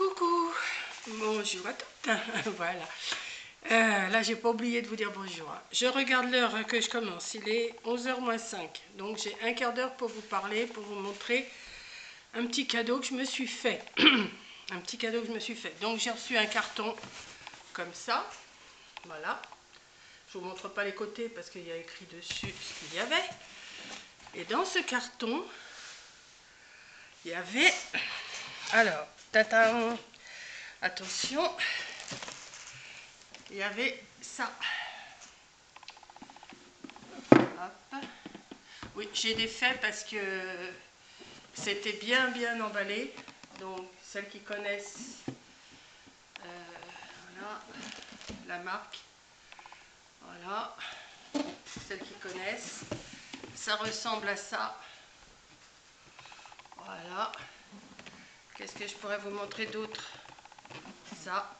Coucou, bonjour à toutes. Voilà. Là, j'ai pas oublié de vous dire bonjour. Je regarde l'heure que je commence. Il est 11h moins 5. Donc, j'ai un quart d'heure pour vous parler, pour vous montrer un petit cadeau que je me suis fait. Un petit cadeau que je me suis fait. Donc, j'ai reçu un carton comme ça. Voilà. Je vous montre pas les côtés parce qu'il y a écrit dessus ce qu'il y avait. Et dans ce carton, il y avait... Alors, tata, attention, il y avait ça. Hop. Oui, j'ai défait parce que c'était bien emballé. Donc, celles qui connaissent voilà, la marque, voilà, celles qui connaissent, ça ressemble à ça. Voilà. Qu'est-ce que je pourrais vous montrer d'autre? Ça.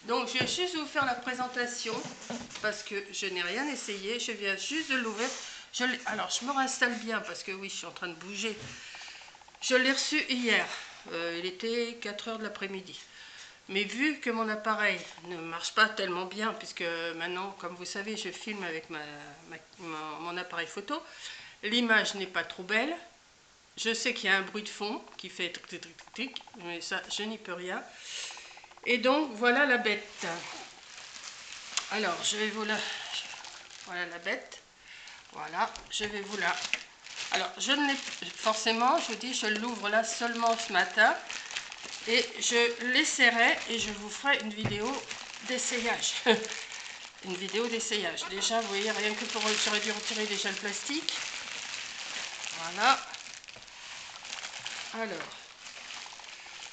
Donc, je vais juste vous faire la présentation parce que je n'ai rien essayé. Je viens juste de l'ouvrir. Alors, je me réinstalle bien parce que oui, je suis en train de bouger. Je l'ai reçu hier. Il était 4 h de l'après-midi. Mais vu que mon appareil ne marche pas tellement bien, puisque maintenant, comme vous savez, je filme avec mon appareil photo, l'image n'est pas trop belle. Je sais qu'il y a un bruit de fond qui fait tic tic tic tic, mais ça, je n'y peux rien. Et donc, voilà la bête. Alors, je vais vous la... Voilà la bête. Voilà, je vais vous la... Alors, je ne l'ai... Forcément, je vous dis, je l'ouvre là seulement ce matin. Et je l'essaierai et je vous ferai une vidéo d'essayage. Une vidéo d'essayage. Déjà, vous voyez, rien que pour... J'aurais dû retirer déjà le plastique. Voilà. Alors,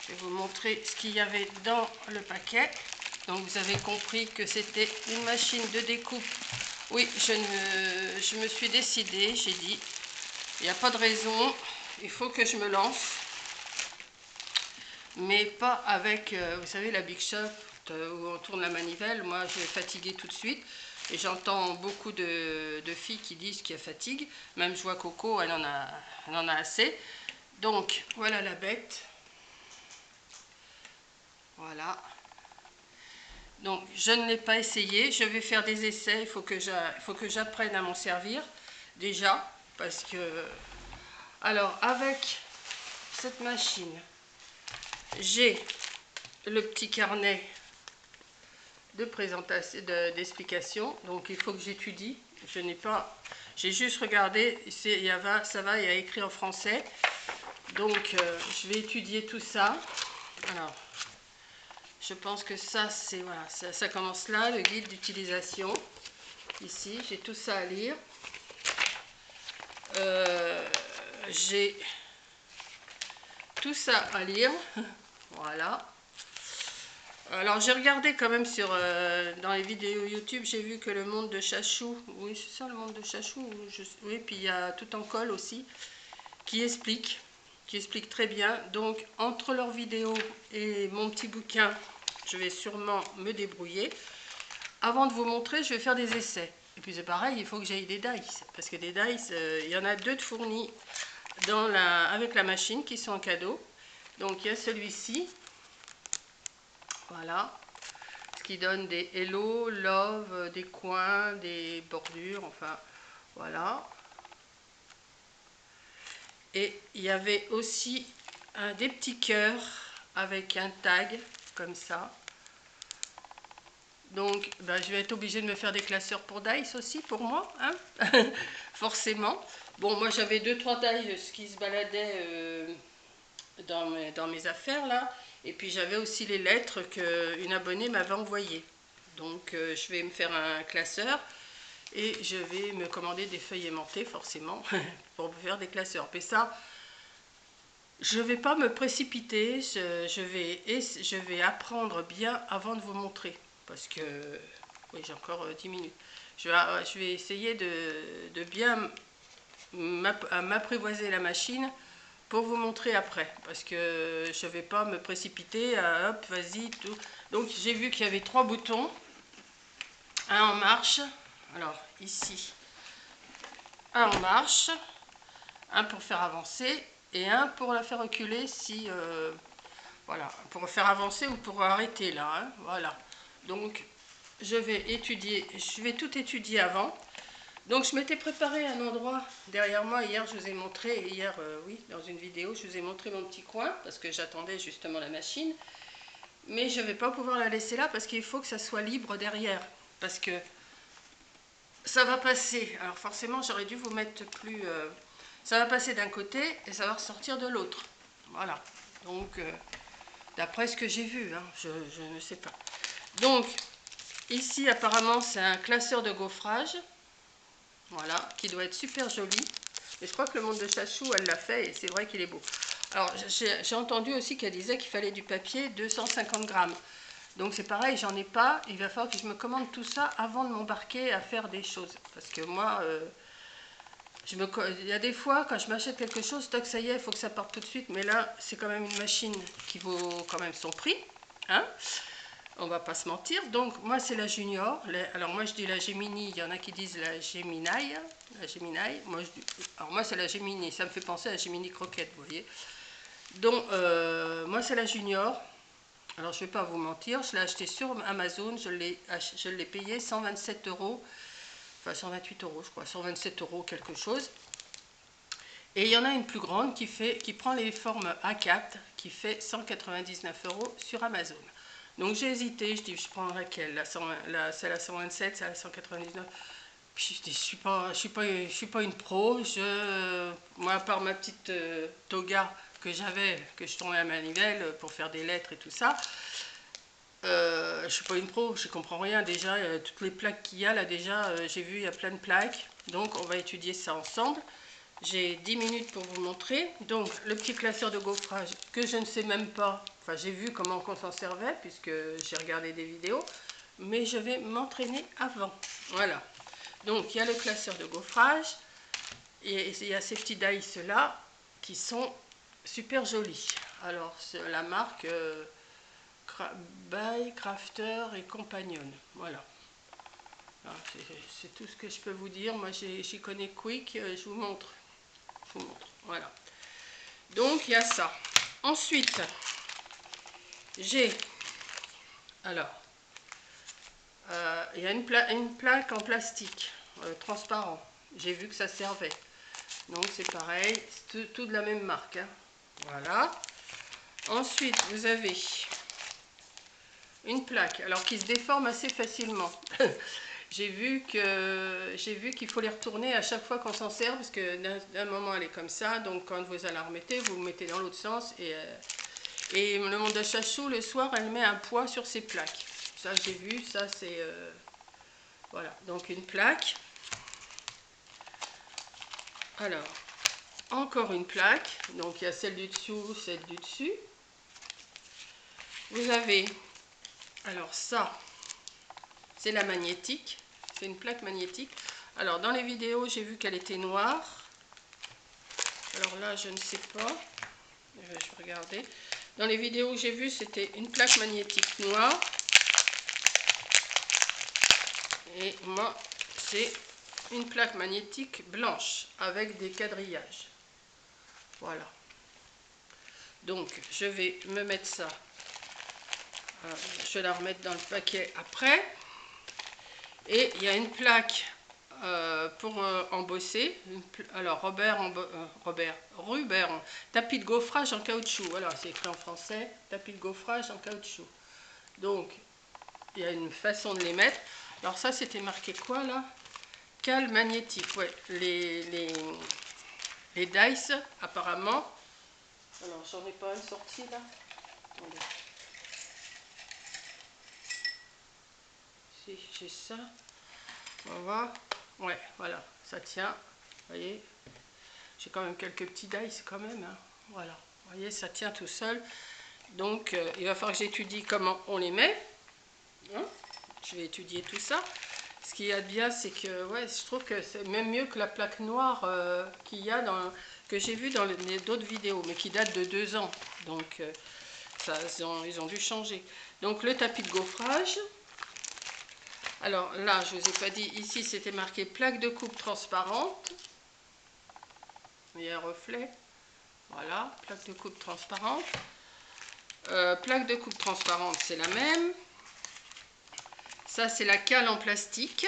je vais vous montrer ce qu'il y avait dans le paquet. Donc, vous avez compris que c'était une machine de découpe. Oui, je me suis décidée, j'ai dit, il n'y a pas de raison, il faut que je me lance. Mais pas avec, vous savez, la Big Shot où on tourne la manivelle. Moi, je vais fatiguer tout de suite. Et j'entends beaucoup de filles qui disent qu'il y a fatigue. Même je vois Coco, elle en a assez. Donc, voilà la bête. Voilà. Donc, je ne l'ai pas essayé. Je vais faire des essais. Il faut que j'apprenne à m'en servir. Déjà. Parce que... Alors, avec cette machine, j'ai le petit carnet de présentation, d'explication. Donc, il faut que j'étudie. Je n'ai pas... J'ai juste regardé. Ça va, il y a écrit en français. Donc, je vais étudier tout ça. Alors... Je pense que ça, c'est voilà, ça commence là, le guide d'utilisation. Ici, j'ai tout ça à lire. J'ai tout ça à lire. Voilà. Alors, j'ai regardé quand même dans les vidéos YouTube, j'ai vu que le monde de Chachou, oui, c'est ça le monde de Chachou, oui, puis il y a tout en colle aussi, qui explique très bien. Donc, entre leurs vidéos et mon petit bouquin, je vais sûrement me débrouiller. Avant de vous montrer, je vais faire des essais. Et puis c'est pareil, il faut que j'aille des dice. Parce que des dice, il y en a 2 de fournis avec la machine qui sont en cadeau. Donc il y a celui-ci. Voilà. Ce qui donne des hello, love, des coins, des bordures, enfin voilà. Et il y avait aussi des petits cœurs avec un tag comme ça. Donc, ben, je vais être obligée de me faire des classeurs pour dice aussi, pour moi, hein. Forcément. Bon, moi, j'avais 2-3 dice qui se baladaient dans mes affaires, là. Et puis, j'avais aussi les lettres qu'une abonnée m'avait envoyées. Donc, je vais me faire un classeur et je vais me commander des feuilles aimantées, forcément, pour faire des classeurs. Mais ça, je ne vais pas me précipiter. Je vais apprendre bien avant de vous montrer. Parce que, oui, j'ai encore 10 minutes. Je vais essayer de bien m'apprivoiser la machine pour vous montrer après. Parce que je ne vais pas me précipiter, hop, vas-y, tout. Donc, j'ai vu qu'il y avait 3 boutons. Un en marche. Alors, ici, un en marche. Un pour faire avancer et un pour la faire reculer si... Voilà, pour faire avancer ou pour arrêter là, hein, voilà. Donc, je vais tout étudier avant. Donc, je m'étais préparé un endroit derrière moi. Hier, je vous ai montré, oui, dans une vidéo, je vous ai montré mon petit coin, parce que j'attendais justement la machine. Mais je ne vais pas pouvoir la laisser là, parce qu'il faut que ça soit libre derrière. Parce que ça va passer. Alors, forcément, j'aurais dû vous mettre plus... ça va passer d'un côté et ça va ressortir de l'autre. Voilà. Donc... d'après ce que j'ai vu, hein, je ne sais pas. Donc, ici, apparemment, c'est un classeur de gaufrage. Voilà, qui doit être super joli. Et je crois que le monde de Chachou, elle l'a fait, et c'est vrai qu'il est beau. Alors, j'ai entendu aussi qu'elle disait qu'il fallait du papier 250 grammes. Donc, c'est pareil, j'en ai pas. Il va falloir que je me commande tout ça avant de m'embarquer à faire des choses. Parce que moi... il y a des fois, quand je m'achète quelque chose, stock, ça y est, il faut que ça parte tout de suite. Mais là, c'est quand même une machine qui vaut quand même son prix. Hein, on va pas se mentir. Donc, moi, c'est la Junior. Alors, moi, je dis la Gemini. Il y en a qui disent la Gemini. La Gemini. Alors, moi, c'est la Gemini. Ça me fait penser à la Gemini Croquette, vous voyez. Donc, moi, c'est la Junior. Alors, je vais pas vous mentir. Je l'ai acheté sur Amazon. Je l'ai payé 127 €. Enfin 128 €, je crois, 127 € quelque chose. Et il y en a une plus grande qui prend les formes A4, qui fait 199 € sur Amazon. Donc j'ai hésité, je dis je prends laquelle, celle à 127, celle à 199. Puis je dis je suis pas une pro, moi à part ma petite toga que j'avais, que je tournais à manivelle pour faire des lettres et tout ça, je suis pas une pro, je comprends rien déjà, toutes les plaques qu'il y a là déjà, j'ai vu il y a plein de plaques, donc on va étudier ça ensemble. J'ai 10 minutes pour vous montrer. Donc le petit classeur de gaufrage que je ne sais même pas, enfin j'ai vu comment on s'en servait puisque j'ai regardé des vidéos, mais je vais m'entraîner avant. Voilà, donc il y a le classeur de gaufrage et il y a ces petits dice là qui sont super jolis. Alors la marque... By Crafter et Compagnon. Voilà. C'est tout ce que je peux vous dire. Moi, j'y connais Quick. Je vous montre. Voilà. Donc, il y a ça. Ensuite, j'ai... Alors, il y a une plaque en plastique transparent. J'ai vu que ça servait. Donc, c'est pareil. C'est tout de la même marque. Hein. Voilà. Ensuite, vous avez... une plaque, alors qui se déforme assez facilement. J'ai vu qu'il faut les retourner à chaque fois qu'on s'en sert, parce que d'un moment elle est comme ça, donc quand vous allez la remettez, vous mettez dans l'autre sens, et le monde de Chachou, le soir, elle met un poids sur ses plaques. Ça j'ai vu, ça c'est... voilà, donc une plaque. Alors, encore une plaque, donc il y a celle du dessous, celle du dessus. Vous avez... alors ça, c'est la magnétique, c'est une plaque magnétique. Alors dans les vidéos, j'ai vu qu'elle était noire. Alors là, je ne sais pas. Je vais regarder. Dans les vidéos que j'ai vues, c'était une plaque magnétique noire. Et moi, c'est une plaque magnétique blanche avec des quadrillages. Voilà. Donc, je vais me mettre ça. Je vais la remettre dans le paquet après. Et il y a une plaque pour embosser. Alors, Ruber, tapis de gaufrage en caoutchouc. Voilà, c'est écrit en français, tapis de gaufrage en caoutchouc. Donc, il y a une façon de les mettre. Alors ça, c'était marqué quoi là? Cale magnétique. Ouais, les dice, apparemment. Alors, j'en ai pas une sortie là. Attendez. Si j'ai ça, on va voir. Ouais, voilà, ça tient. Vous voyez, j'ai quand même quelques petits dice quand même. Hein. Voilà, vous voyez, ça tient tout seul. Donc, il va falloir que j'étudie comment on les met. Hein, je vais étudier tout ça. Ce qu'il y a de bien, c'est que ouais, je trouve que c'est même mieux que la plaque noire qu'il y a que j'ai vu dans d'autres vidéos, mais qui date de 2 ans. Donc, ils ont dû changer. Donc, le tapis de gaufrage. Alors là, je ne vous ai pas dit, ici c'était marqué plaque de coupe transparente. Il y a un reflet. Voilà, plaque de coupe transparente. Plaque de coupe transparente, c'est la même. Ça, c'est la cale en plastique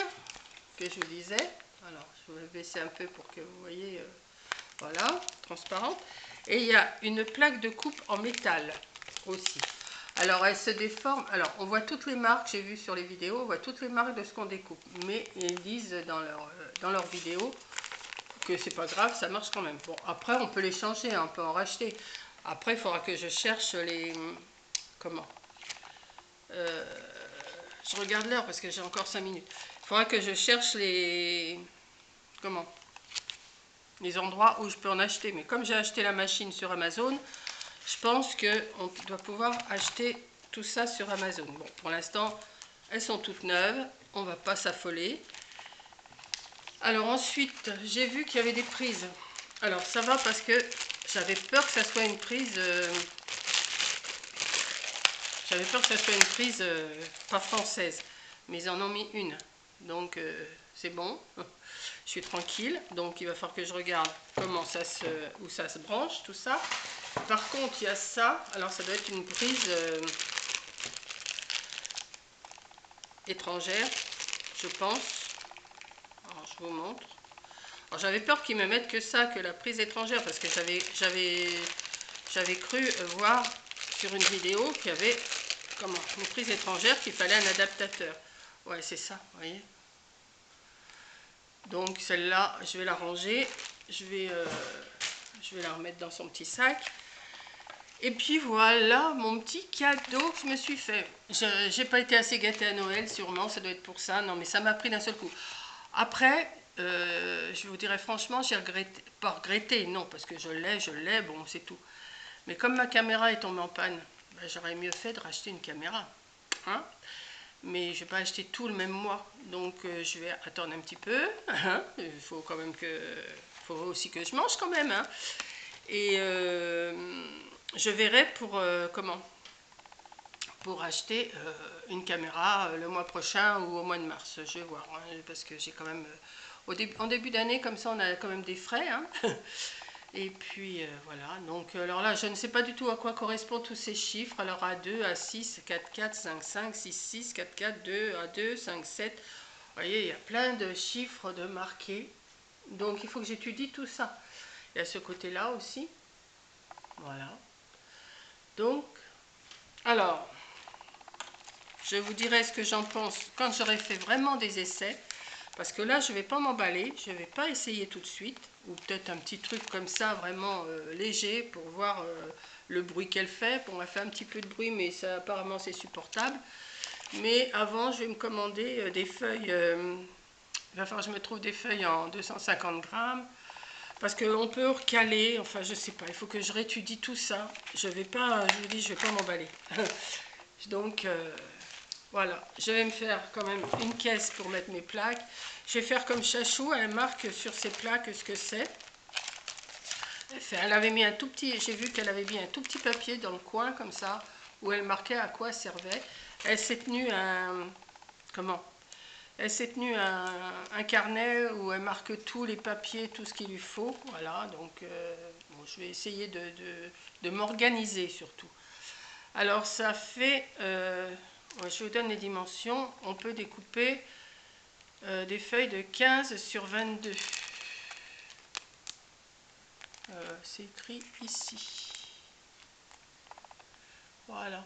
que je vous disais. Alors, je vais baisser un peu pour que vous voyez. Voilà, transparente. Et il y a une plaque de coupe en métal aussi. Alors, elle se déforme. Alors, on voit toutes les marques, j'ai vu sur les vidéos, on voit toutes les marques de ce qu'on découpe. Mais ils disent dans leur vidéo que c'est pas grave, ça marche quand même. Bon, après, on peut les changer, hein, on peut en racheter. Après, il faudra que je cherche les... Comment je regarde l'heure parce que j'ai encore 5 minutes. Il faudra que je cherche les... Comment les endroits où je peux en acheter. Mais comme j'ai acheté la machine sur Amazon, je pense qu'on doit pouvoir acheter tout ça sur Amazon. Bon, pour l'instant, elles sont toutes neuves. On ne va pas s'affoler. Alors ensuite, j'ai vu qu'il y avait des prises. Alors ça va parce que j'avais peur que ça soit une prise... j'avais peur que ça soit une prise pas française. Mais ils en ont mis une. Donc c'est bon. Je suis tranquille. Donc il va falloir que je regarde comment où ça se branche, tout ça. Par contre, il y a ça. Alors ça doit être une prise étrangère, je pense. Alors je vous montre. Alors j'avais peur qu'ils me mettent que ça, que la prise étrangère, parce que j'avais cru voir sur une vidéo qu'il y avait une prise étrangère, qu'il fallait un adaptateur. Ouais, c'est ça, vous voyez. Donc celle-là, je vais la ranger. Je vais la remettre dans son petit sac. Et puis voilà mon petit cadeau que je me suis fait. Je n'ai pas été assez gâtée à Noël, sûrement, ça doit être pour ça. Non, mais ça m'a pris d'un seul coup. Après, je vous dirais franchement, j'ai regretté, pas regretté, non, parce que je l'ai, bon, c'est tout. Mais comme ma caméra est tombée en panne, ben, j'aurais mieux fait de racheter une caméra. Hein, mais je ne vais pas acheter tout le même mois. Donc je vais attendre un petit peu. Hein, il faut quand même faut aussi que je mange quand même. Hein. Et je verrai pour acheter une caméra le mois prochain ou au mois de mars. Je vais voir, hein, parce que j'ai quand même en début d'année, comme ça on a quand même des frais. Hein. Et puis voilà, donc alors là je ne sais pas du tout à quoi correspondent tous ces chiffres. Alors A2, A6, 4, 4, 5, 5, 6, 6, 4, 4, 2, A2, 5, 7. Vous voyez, il y a plein de chiffres de marqués. Donc il faut que j'étudie tout ça. Il y a ce côté-là aussi. Voilà. Donc, alors, je vous dirai ce que j'en pense quand j'aurai fait vraiment des essais. Parce que là, je ne vais pas m'emballer, je ne vais pas essayer tout de suite. Ou peut-être un petit truc comme ça, vraiment léger, pour voir le bruit qu'elle fait. Bon, elle fait un petit peu de bruit, mais ça, apparemment, c'est supportable. Mais avant, je vais me commander des feuilles. Il va falloir que je me trouve des feuilles en 250 grammes. Parce qu'on peut recaler, enfin, je sais pas, il faut que je réétudie tout ça. Je vais pas, je vous dis, je vais pas m'emballer. Donc, voilà, je vais me faire quand même une caisse pour mettre mes plaques. Je vais faire comme Chachou, elle marque sur ses plaques ce que c'est. Elle avait mis un tout petit, j'ai vu qu'elle avait mis un tout petit papier dans le coin comme ça, où elle marquait à quoi servait. Elle s'est tenue elle s'est tenue un carnet où elle marque tous les papiers, tout ce qu'il lui faut. Voilà, donc bon, je vais essayer de m'organiser surtout. Alors ça fait... je vous donne les dimensions. On peut découper des feuilles de 15 sur 22. C'est écrit ici. Voilà.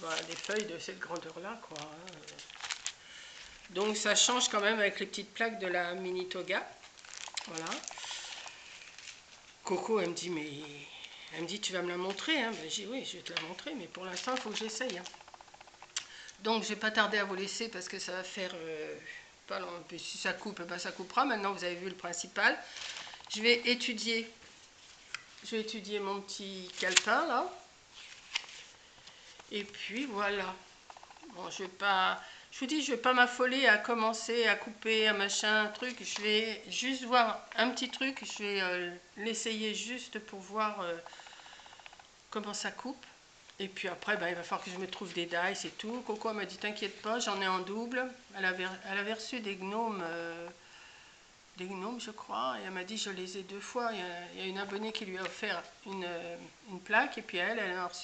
Voilà, des feuilles de cette grandeur-là, quoi. Donc ça change quand même avec les petites plaques de la Mini Toga. Voilà. Coco, elle me dit, mais... Elle me dit, tu vas me la montrer, hein. Ben, j'ai dit, oui, je vais te la montrer, mais pour l'instant, il faut que j'essaye. Hein. Donc, je vais pas tarder à vous laisser parce que ça va faire pas long. Puis si ça coupe, ben, ça coupera. Maintenant, vous avez vu le principal. Je vais étudier mon petit calepin, là. Et puis, voilà. Bon, je vous dis, je vais pas m'affoler à commencer à couper un machin, un truc. Je vais juste voir un petit truc. Je vais l'essayer juste pour voir comment ça coupe. Et puis après, ben, il va falloir que je me trouve des dies et tout. Coco m'a dit, t'inquiète pas, j'en ai en double. Elle avait reçu des gnomes, je crois. Et elle m'a dit, je les ai 2 fois. Il y a une abonnée qui lui a offert une plaque. Et puis elle a reçu